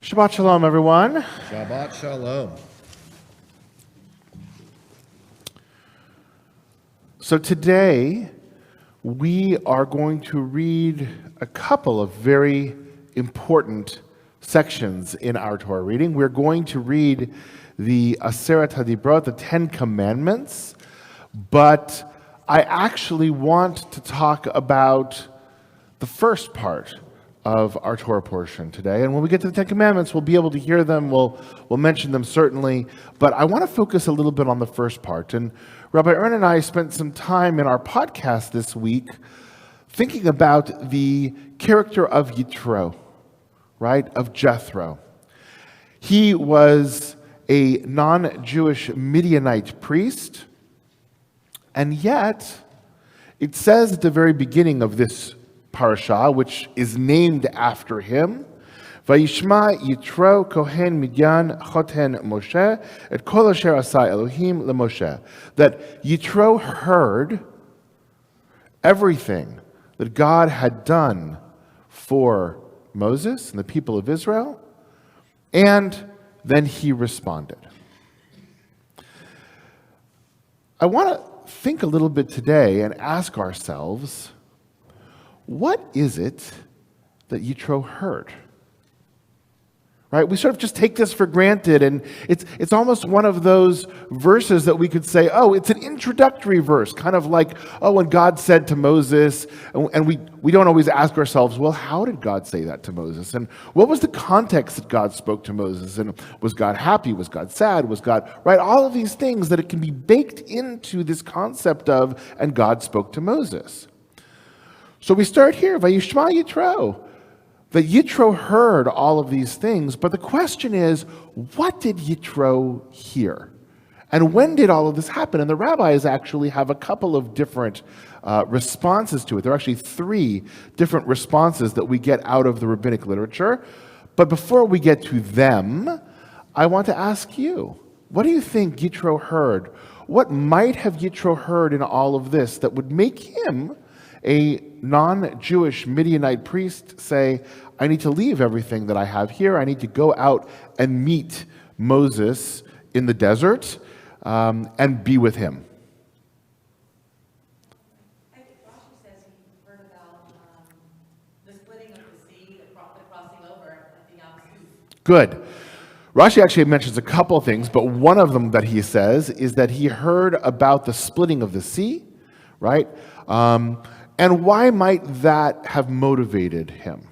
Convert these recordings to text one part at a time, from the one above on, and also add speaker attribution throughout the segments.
Speaker 1: Shabbat Shalom, everyone.
Speaker 2: Shabbat Shalom.
Speaker 1: So today, we are going to read a couple of very important sections in our Torah reading. We're going to read the Aseret HaDibrot, the Ten Commandments, but I actually want to talk about the first part of our Torah portion today. And when we get to the Ten Commandments, we'll be able to hear them, we'll mention them certainly, but I want to focus a little bit on the first part. And Rabbi Ern and I spent some time in our podcast this week thinking about the character of Yitro, right, of Jethro. He was a non-Jewish Midianite priest, and yet it says at the very beginning of this parasha, which is named after him, Vayishma Yitro Kohen Midian Choten Moshe et Kol Asher Asa Elohim LeMoshe, that Yitro heard everything that God had done for Moses and the people of Israel, and then he responded. I want to think a little bit today and ask ourselves, what is it that Yitro heard? Right? We sort of just take this for granted, and it's almost one of those verses that we could say, oh, it's an introductory verse, kind of like, oh, when God said to Moses, and we don't always ask ourselves, well, how did God say that to Moses? And what was the context that God spoke to Moses? And was God happy? Was God sad? Was God, right? All of these things that it can be baked into this concept of, and God spoke to Moses. So we start here, Vayishma Yitro, that Yitro heard all of these things, but the question is, what did Yitro hear? And when did all of this happen? And the rabbis actually have a couple of different responses to it. There are actually three different responses that we get out of the rabbinic literature. But before we get to them, I want to ask you, what do you think Yitro heard? What might have Yitro heard in all of this that would make him, a non-Jewish Midianite priest, say, I need to leave everything that I have here. I need to go out and meet Moses in the desert and be with him.
Speaker 3: I think Rashi says he heard about the splitting of the sea, the crossing over at the Yam Suf.
Speaker 1: Good. Rashi actually mentions a couple things, but one of them that he says is that he heard about the splitting of the sea, right? And why might that have motivated him?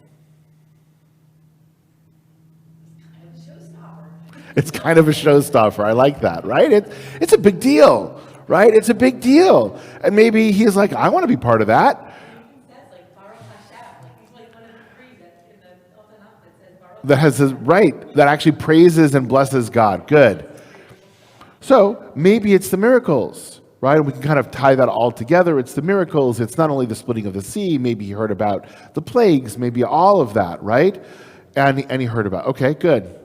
Speaker 1: It's kind of a showstopper. I like that, right? It's a big deal, right? It's a big deal. And maybe he's like, I want to be part of that.
Speaker 3: It says like Baruch Hashem, like he's like one of the three that in the Tanakh that says Baruch.
Speaker 1: That has his right, that actually praises and blesses God. Good. So maybe it's the miracles, right? We can kind of tie that all together. It's the miracles. It's not only the splitting of the sea. Maybe he heard about the plagues. Maybe all of that, right? And he heard about. Okay, good.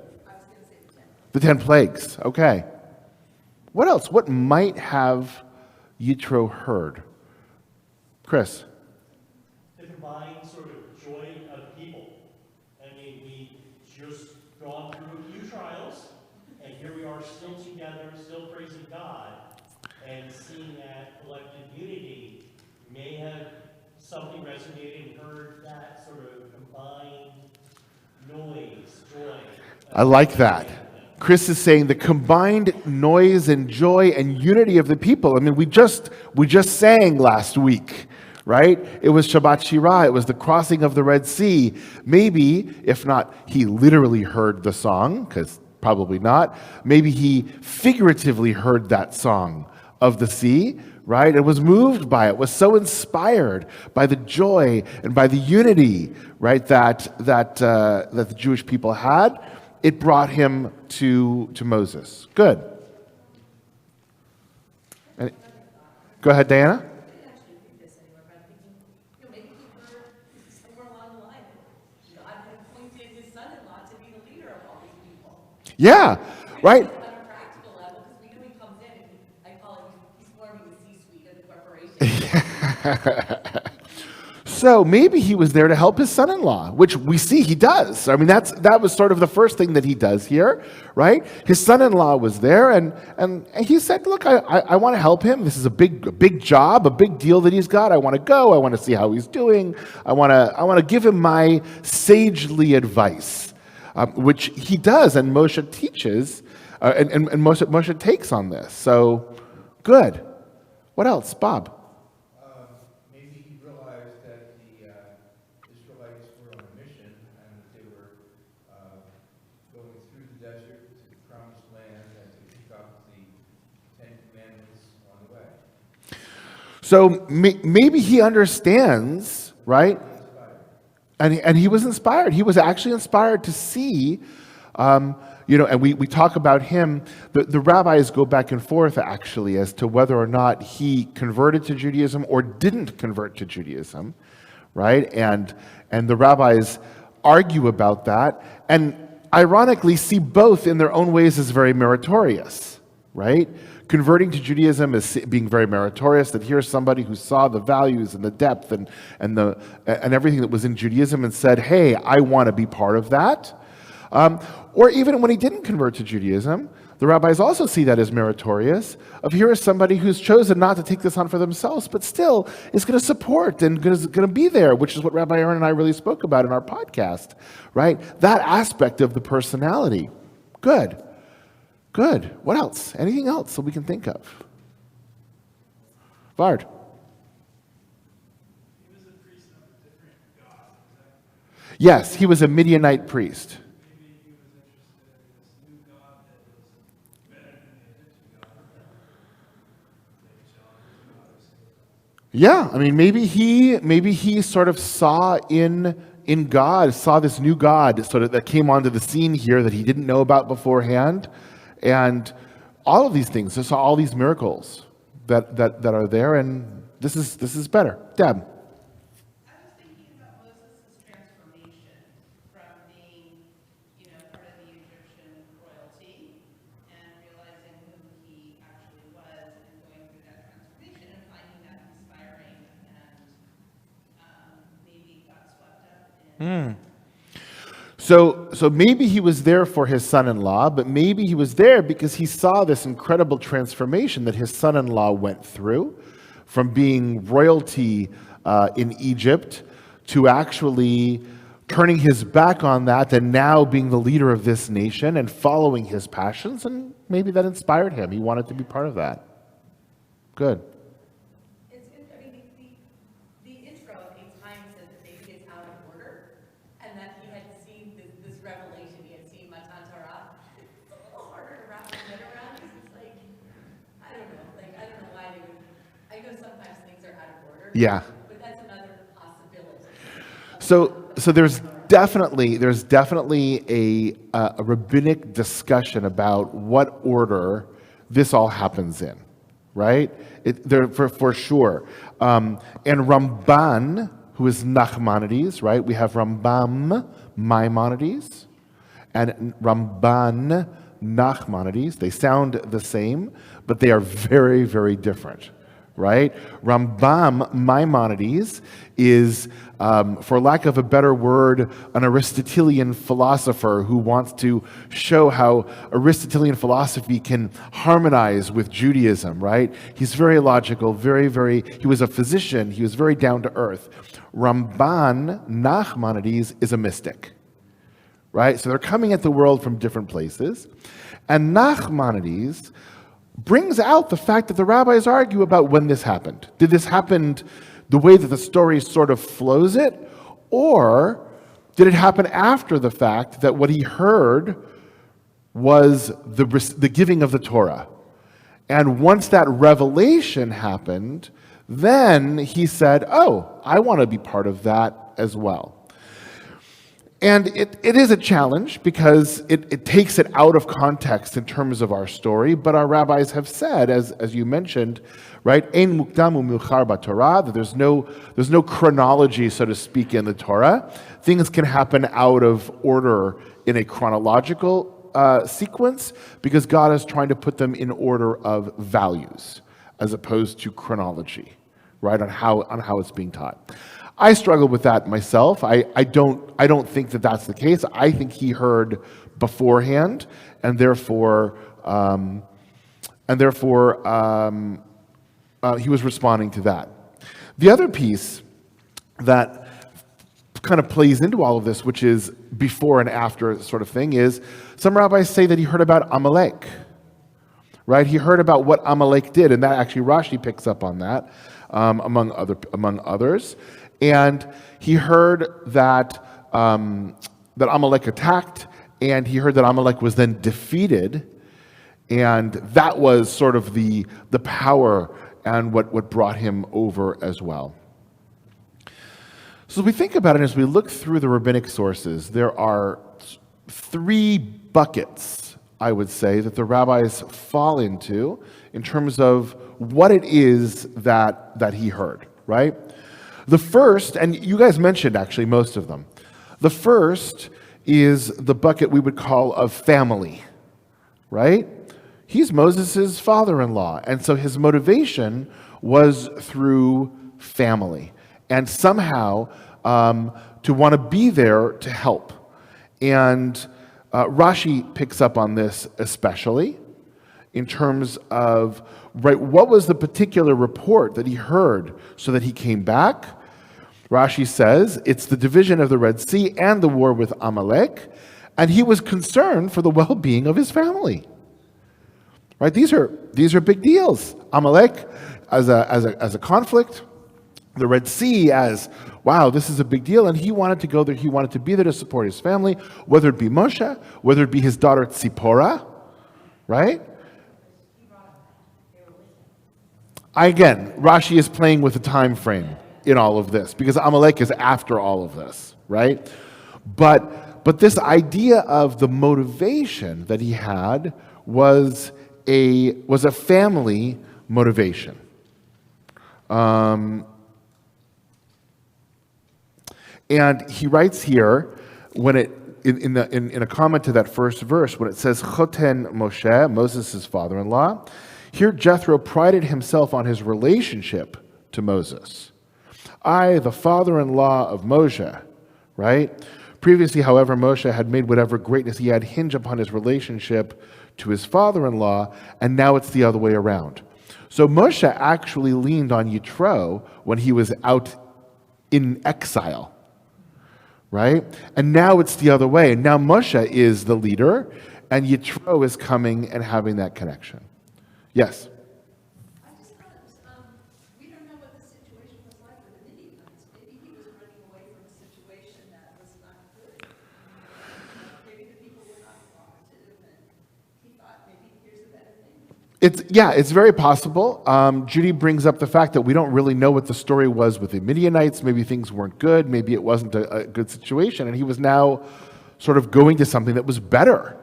Speaker 1: The 10 plagues. Okay. What else? What might have Yitro heard? Chris?
Speaker 4: The combined sort of joy of people. I mean, we just gone through a few trials, and here we are still together, still praising God, and seeing that collective unity may have something resonated and heard that sort of combined noise, joy.
Speaker 1: I like that. Chris is saying the combined noise and joy and unity of the people. I mean, we just sang last week, right? It was Shabbat Shirah. It was the crossing of the Red Sea. Maybe, if not, he literally heard the song, because probably not. Maybe he figuratively heard that song of the sea, right? And was moved by it, was so inspired by the joy and by the unity, right, that the Jewish people had. It brought him to Moses. Good. And, go ahead, Diana.
Speaker 3: I didn't actually read this anywhere, but I'm thinking, maybe he heard somewhere along the line that God had appointed his son-in-law to be the leader of all these people.
Speaker 1: Yeah, right.
Speaker 3: On a practical level, because we know he comes in and I call it, he's forming the C-suite of the corporation.
Speaker 1: so maybe he was there to help his son-in-law, which we see he does. I mean, that was sort of the first thing that he does here, right? His son-in-law was there, and he said, look, I want to help him. This is a big job, a big deal that he's got. I want to go. I want to see how he's doing. I want to give him my sagely advice, which he does, and Moshe teaches, and Moshe takes on this. So, good. What else, Bob?
Speaker 2: Maybe he realized that the Israelites were on a mission and that they were going through the desert to the promised land and to pick up the Ten Commandments on the way.
Speaker 1: So maybe he understands, right? And he was inspired. He was actually inspired to see, and we talk about him. The rabbis go back and forth, actually, as to whether or not he converted to Judaism or didn't convert to Judaism, right? And the rabbis argue about that, and ironically see both in their own ways as very meritorious, right? Converting to Judaism as being very meritorious, that here's somebody who saw the values and the depth and everything that was in Judaism and said, hey, I want to be part of that. Or even when he didn't convert to Judaism, the rabbis also see that as meritorious, of here is somebody who's chosen not to take this on for themselves, but still is going to support and going to be there, which is what Rabbi Aaron and I really spoke about in our podcast, right? That aspect of the personality. Good. What else? Anything else that we can think of? Vard.
Speaker 5: He was a priest of a different god.
Speaker 1: Yes, he was a Midianite priest.
Speaker 5: Maybe he was interested in this new god that was better than the Egyptian god.
Speaker 1: Yeah, I mean, maybe he sort of saw in God, saw this new God sort of that came onto the scene here that he didn't know about beforehand, and all of these things. He saw all these miracles that are there, and this is better. Deb.
Speaker 3: I was thinking about Moses' transformation from being, part of the Egyptian royalty and realizing who he actually was and going through that transformation and finding that inspiring and maybe got swept up in.
Speaker 1: So maybe he was there for his son-in-law, but maybe he was there because he saw this incredible transformation that his son-in-law went through, from being royalty in Egypt to actually turning his back on that and now being the leader of this nation and following his passions, and maybe that inspired him. He wanted to be part of that. Good.
Speaker 3: It's good. I mean, the intro at the time says that David is out of order and that he had seen this revelation. He had seen Matan Torah. It's a little harder to wrap my head around because it's like, I don't know why they would. I know sometimes things are out of order.
Speaker 1: Yeah.
Speaker 3: But that's another possibility.
Speaker 1: So there's definitely a rabbinic discussion about what order this all happens in, right? For sure. And Ramban, who is Nachmanides, right? We have Rambam, Maimonides, and Ramban, Nachmanides. They sound the same, but they are very, very different, right? Rambam, Maimonides, is, for lack of a better word, an Aristotelian philosopher who wants to show how Aristotelian philosophy can harmonize with Judaism, right? He's very logical, he was a physician, he was very down to earth. Ramban, Nachmanides, is a mystic, right? So they're coming at the world from different places. And Nachmanides brings out the fact that the rabbis argue about when this happened. Did this happen the way that the story sort of flows it? Or did it happen after the fact that what he heard was the giving of the Torah? And once that revelation happened, then he said, oh, I want to be part of that as well. And it is a challenge because it takes it out of context in terms of our story, but our rabbis have said, as you mentioned, right, ein mukdam u'meuchar b'Torah, that there's no chronology, so to speak, in the Torah. Things can happen out of order in a chronological sequence because God is trying to put them in order of values as opposed to chronology, right, on how it's being taught. I struggle with that myself. I don't think that that's the case. I think he heard beforehand, and therefore he was responding to that. The other piece that kind of plays into all of this, which is before and after sort of thing, is some rabbis say that he heard about Amalek. Right? He heard about what Amalek did, and that actually Rashi picks up on that, among others. And he heard that that Amalek attacked, and he heard that Amalek was then defeated, and that was sort of the power and what brought him over as well. So as we think about it, as we look through the rabbinic sources, there are three buckets, I would say, that the rabbis fall into in terms of what it is that he heard, right? The first, and you guys mentioned actually most of them. The first is the bucket we would call of family, right? He's Moses' father-in-law, and so his motivation was through family, and somehow to want to be there to help. And Rashi picks up on this especially in terms of, right, what was the particular report that he heard so that he came back? Rashi says it's the division of the Red Sea and the war with Amalek, and he was concerned for the well-being of his family. Right? These are big deals. Amalek as a conflict, the Red Sea as, wow, this is a big deal, and he wanted to go there. He wanted to be there to support his family, whether it be Moshe, whether it be his daughter Tzipporah, right? Again, Rashi is playing with the time frame in all of this because Amalek is after all of this, right? But this idea of the motivation that he had was a family motivation. And he writes here, when in a comment to that first verse, when it says Choten Moshe, Moses' father-in-law, here Jethro prided himself on his relationship to Moses. I, the father-in-law of Moshe, right? Previously, however, Moshe had made whatever greatness he had hinge upon his relationship to his father-in-law, and now it's the other way around. So Moshe actually leaned on Yitro when he was out in exile, right? And now it's the other way. And now Moshe is the leader, and Yitro is coming and having that connection. Yes?
Speaker 3: I just thought it was, we don't know what the situation was like with the Midianites. Maybe he was running away from a situation that was not good. Maybe the people were not cooperative, and he thought maybe here's a better thing.
Speaker 1: It's very possible. Judy brings up the fact that we don't really know what the story was with the Midianites. Maybe things weren't good. Maybe it wasn't a good situation, and he was now sort of going to something that was better.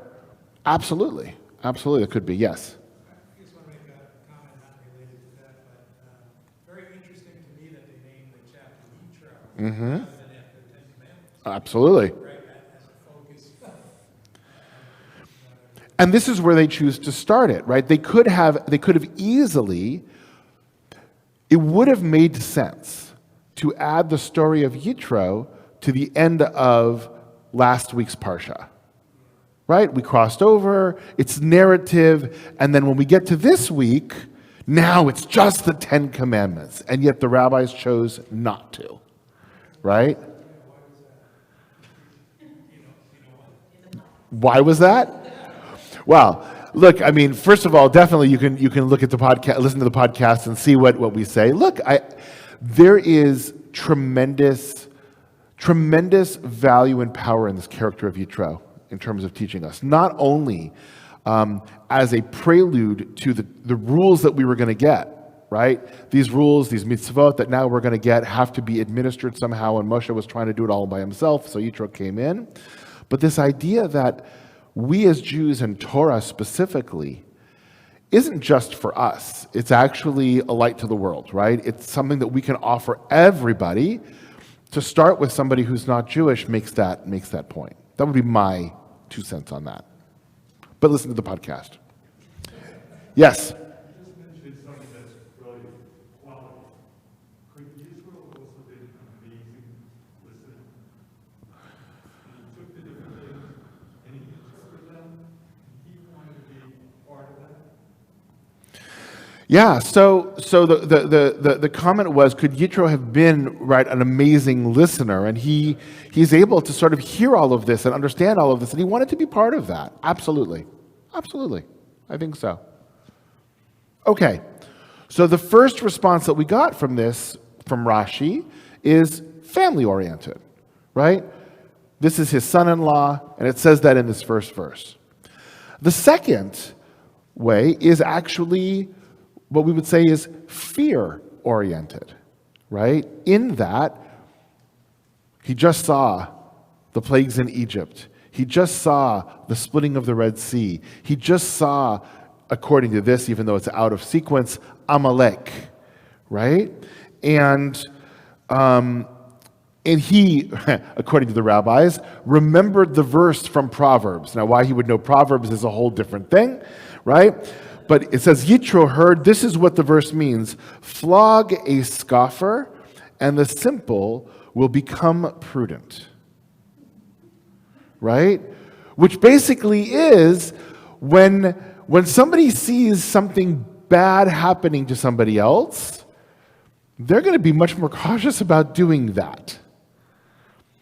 Speaker 1: Absolutely. It could be, yes.
Speaker 5: I just want to make a comment not related to that, but very interesting to me that they named the chapter Yitro rather than after the Ten Commandments.
Speaker 1: Absolutely.
Speaker 5: Right, as a focus.
Speaker 1: And this is where they choose to start it, right? They could have easily, it would have made sense to add the story of Yitro to the end of last week's Parsha, right? We crossed over, it's narrative, and then when we get to this week, now it's just the Ten Commandments, and yet the rabbis chose not to, right? Why was that? Well, look, I mean, first of all, definitely you can look at the podcast, listen to the podcast, and see what we say. Look, there is tremendous value and power in this character of Yitro in terms of teaching us, not only as a prelude to the rules that we were going to get, right? These rules, these mitzvot that now we're going to get have to be administered somehow, and Moshe was trying to do it all by himself, so Yitro came in. But this idea that we as Jews and Torah specifically isn't just for us. It's actually a light to the world, right? It's something that we can offer everybody. To start with somebody who's not Jewish makes that point. That would be my 2 cents on that. But listen to the podcast. Yes?
Speaker 6: You just mentioned something that's really quality. Could Israel also been amazing
Speaker 1: Yeah, so the comment was, could Yitro have been, right, an amazing listener? And he's able to sort of hear all of this and understand all of this, and he wanted to be part of that. Absolutely. Absolutely. I think so. Okay, so the first response that we got from this, from Rashi, is family-oriented, right? This is his son-in-law, and it says that in this first verse. The second way is actually what we would say is fear-oriented, right? In that, he just saw the plagues in Egypt. He just saw the splitting of the Red Sea. He just saw, according to this, even though it's out of sequence, Amalek, right? And he, according to the rabbis, remembered the verse from Proverbs. Now, why he would know Proverbs is a whole different thing, right? But it says, Yitro heard, this is what the verse means, flog a scoffer, and the simple will become prudent. Right? Which basically is when somebody sees something bad happening to somebody else, they're going to be much more cautious about doing that.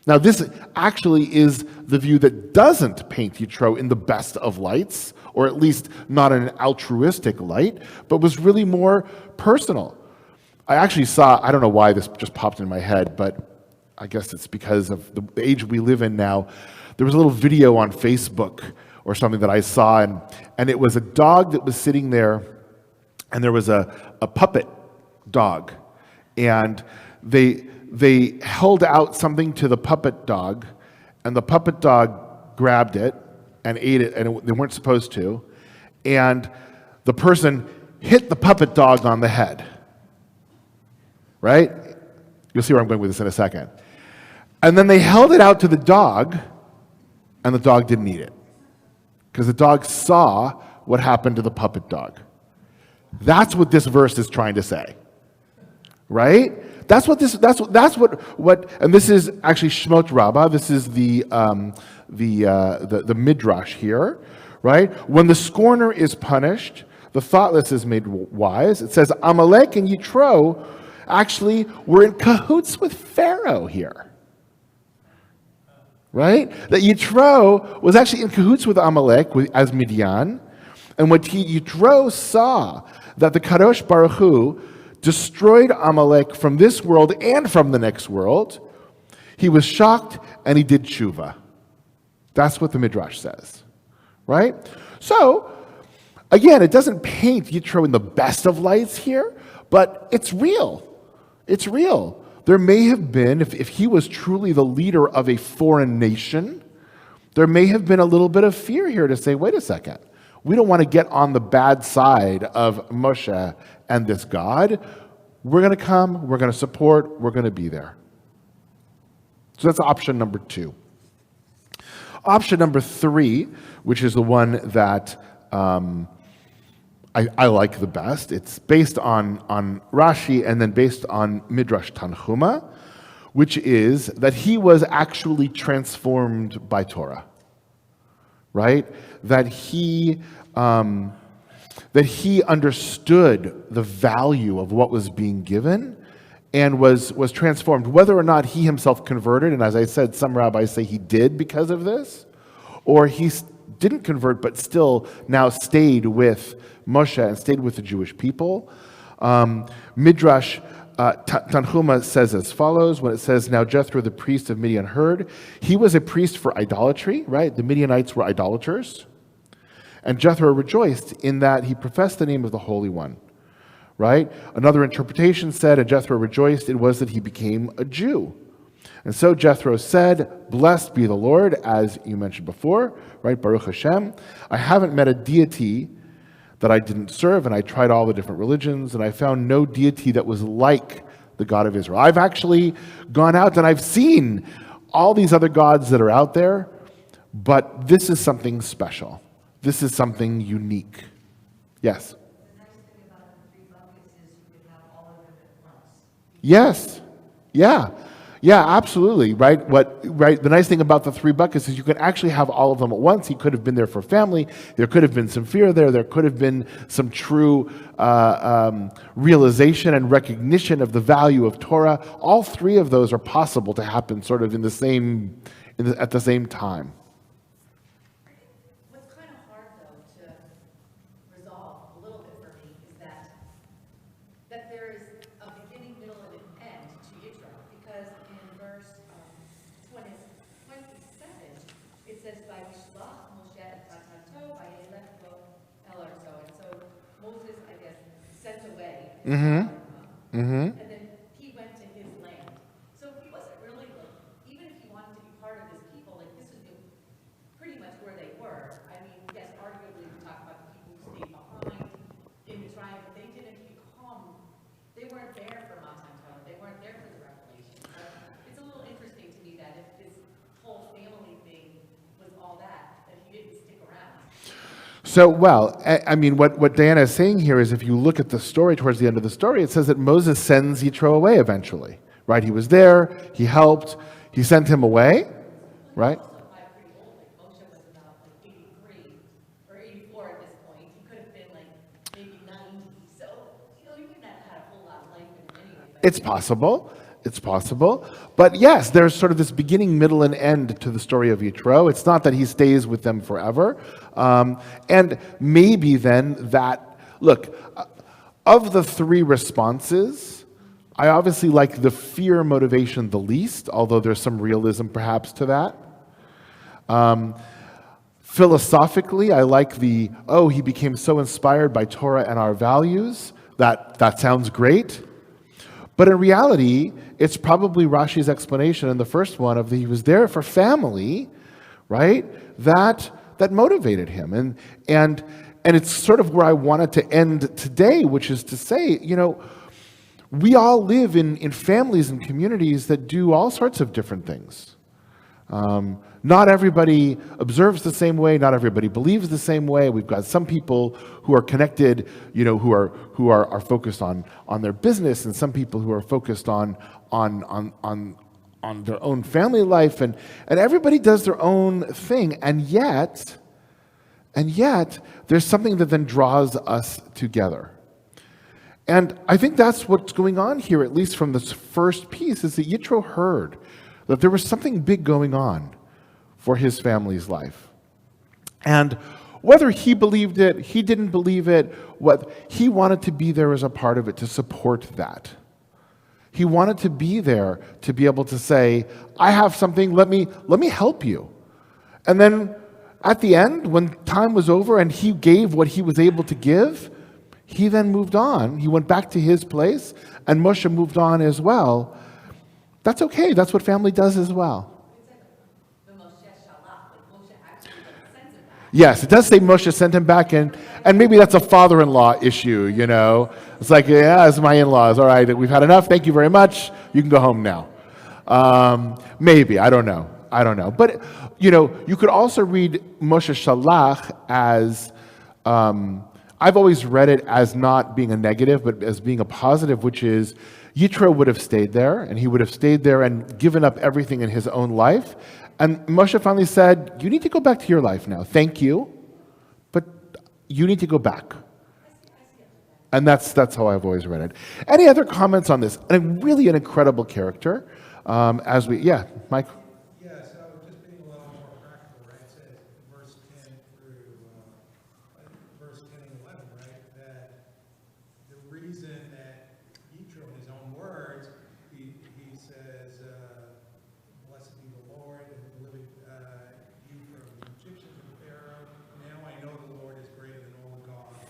Speaker 1: Now, this actually is the view that doesn't paint Yitro in the best of lights, or at least not in an altruistic light, but was really more personal. I actually saw, I don't know why this just popped in my head, but I guess it's because of the age we live in now. There was a little video on Facebook or something that I saw, and it was a dog that was sitting there, and there was a puppet dog, and they held out something to the puppet dog, and the puppet dog grabbed it and ate it, and they weren't supposed to, and the person hit the puppet dog on the head, right? You'll see where I'm going with this in a second. And then they held it out to the dog, and the dog didn't eat it, because the dog saw what happened to the puppet dog. That's what this verse is trying to say, right? That's what, and this is actually Shmot Rabbah. This is the midrash here, right? When the scorner is punished, the thoughtless is made wise. It says Amalek and Yitro actually were in cahoots with Pharaoh here, right? That Yitro was actually in cahoots with Amalek as Midian, and when Yitro saw that the Kadosh Baruch Hu destroyed Amalek from this world and from the next world, he was shocked and he did tshuva. That's what the Midrash says, right? So, again, it doesn't paint Yitro in the best of lights here, but it's real. It's real. There may have been, if he was truly the leader of a foreign nation, there may have been a little bit of fear here to say, wait a second, we don't want to get on the bad side of Moshe and this God. We're going to come, we're going to support, we're going to be there. So that's option number 2. Option number 3, which is the one that I like the best. It's based on Rashi and then based on Midrash Tanhuma, which is that he was actually transformed by Torah, right? That he understood the value of what was being given and was transformed, whether or not he himself converted, and as I said, some rabbis say he did because of this, or he didn't convert but still now stayed with Moshe and stayed with the Jewish people. Midrash Tanhuma says as follows, when it says, now Jethro the priest of Midian heard, he was a priest for idolatry, right? The Midianites were idolaters. And Jethro rejoiced in that he professed the name of the Holy One, right? Another interpretation said, and Jethro rejoiced, it was that he became a Jew. And so Jethro said, blessed be the Lord, as you mentioned before, right? Baruch Hashem. I haven't met a deity that I didn't serve, and I tried all the different religions, and I found no deity that was like the God of Israel. I've actually gone out and I've seen all these other gods that are out there, but this is something special. This is something unique. Yes?
Speaker 6: The nice thing about the 3 buckets is you can have all of them at once.
Speaker 1: Yes. Yeah. Yeah, absolutely. Right. The nice thing about the three buckets is you can actually have all of them at once. He could have been there for family. There could have been some fear there. There could have been some true realization and recognition of the value of Torah. All three of those are possible to happen sort of at the same time.
Speaker 6: What's kind of hard, though, to resolve a little bit for me is that there is a beginning, middle, and an end to Yitro. Because in verse 27, it says, "Vayishlach Moshe et chatato vayelech bo el arzo." And so Moses, I guess, sent away. And then he went to his land. So he wasn't really, like, even if he wanted to be part of this people, like, this was pretty much where they were. I mean, yes, arguably we talk about the people who stayed behind in Mitzrayim, but they weren't there for Matan Torah. They weren't there for the revelation. But it's a little interesting to me that if this whole family thing was all that he didn't stick around.
Speaker 1: So, well, I mean, what Diana is saying here is if you look at the story towards the end of the story, it says that Moses sends Yitro away eventually, right? He was there, he helped, he sent him away, right?
Speaker 6: Also, probably pretty old. Like Moshe was about like 83 or 84 at this point. He could have been like maybe 90. So, he wouldn't have had a whole lot of life in him anyway. But
Speaker 1: It's possible. It's possible. But yes, there's sort of this beginning, middle, and end to the story of Yitro. It's not that he stays with them forever. And maybe then that, look, of the three responses, I obviously like the fear motivation the least, although there's some realism perhaps to that. Philosophically, I like he became so inspired by Torah and our values. That sounds great. But in reality, it's probably Rashi's explanation in the first one of he was there for family, right? That motivated him. And it's sort of where I wanted to end today, which is to say, we all live in families and communities that do all sorts of different things. Not everybody observes the same way. Not everybody believes the same way. We've got some people who are connected, who are focused on their business, and some people who are focused on their own family life, and everybody does their own thing, and yet there's something that then draws us together. And I think that's what's going on here, at least from this first piece, is that Yitro heard that there was something big going on for his family's life. And whether he believed it, he didn't believe it, what he wanted to be there as a part of it to support that. He wanted to be there to be able to say, I have something, let me help you. And then at the end, when time was over and he gave what he was able to give, he then moved on. He went back to his place, and Moshe moved on as well. That's okay. That's what family does as well. Yes, it does say Moshe sent him back, and maybe that's a father-in-law issue, It's like, yeah, it's my in-laws. All right, we've had enough. Thank you very much. You can go home now. Maybe. I don't know. But, you could also read Moshe Shalach as, I've always read it as not being a negative, but as being a positive, which is Yitro would have stayed there, and he would have stayed there and given up everything in his own life. And Moshe finally said, you need to go back to your life now. Thank you, but you need to go back. And that's how I've always read it. Any other comments on this? Really an incredible character. Mike?
Speaker 5: Yeah, so just being a little more practical, right? It says verse 10 through verse 10 and 11, right? That the reason that Yitro, in his own words, he says, blessed be the Lord, and delivered you from the Egyptians and Pharaoh. Now I know the Lord is greater than all gods.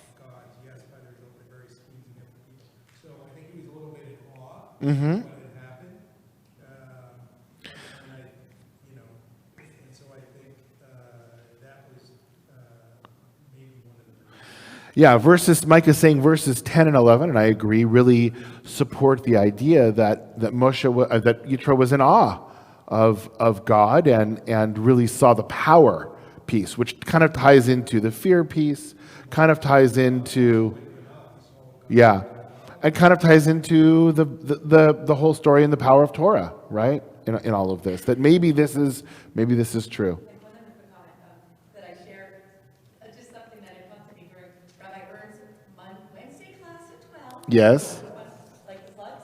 Speaker 5: Yes, by the result, they're very pleasing of the people. So I think he was a little bit in awe of what had happened. And so I think that was maybe one of the.
Speaker 1: Yeah, Mike is saying verses 10 and 11, and I agree, really support the idea that Yitro was in awe of God and really saw the power piece, which kind of ties into the fear piece, kind of ties into, yeah. it kind of ties into the whole story and the power of Torah, right? In all of this, that maybe this is true.
Speaker 6: And one other quick comment that I shared, just something that had come to me during Rabbi Ernst's Wednesday class at 12.
Speaker 1: Yes.
Speaker 6: Like the plugs.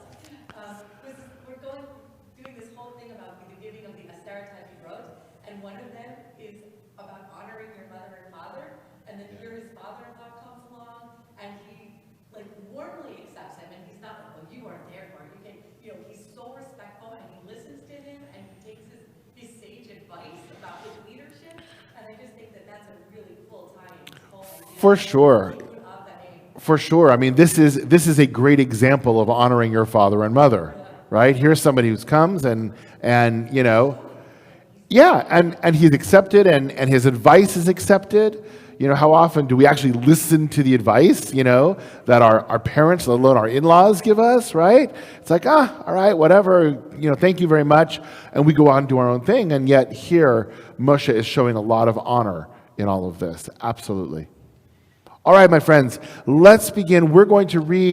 Speaker 6: We're doing this whole thing about the giving of the Aseret HaDibrot, and one of them is about honoring your mother and father, and then here his father-in-law comes along, and he like warmly accepts him, and he's not like, well, you weren't there for it. He's so respectful, and he listens to him, and he takes his sage advice about his leadership, and I just think that that's a really cool tie in this whole idea.
Speaker 1: For sure. For sure. I mean, this is a great example of honoring your father and mother, right? Here's somebody who comes and yeah, and he's accepted and his advice is accepted. How often do we actually listen to the advice, that our parents, let alone our in-laws, give us, right? It's like, all right, whatever, thank you very much. And we go on and do our own thing. And yet here, Moshe is showing a lot of honor in all of this. Absolutely. All right, my friends, let's begin. We're going to read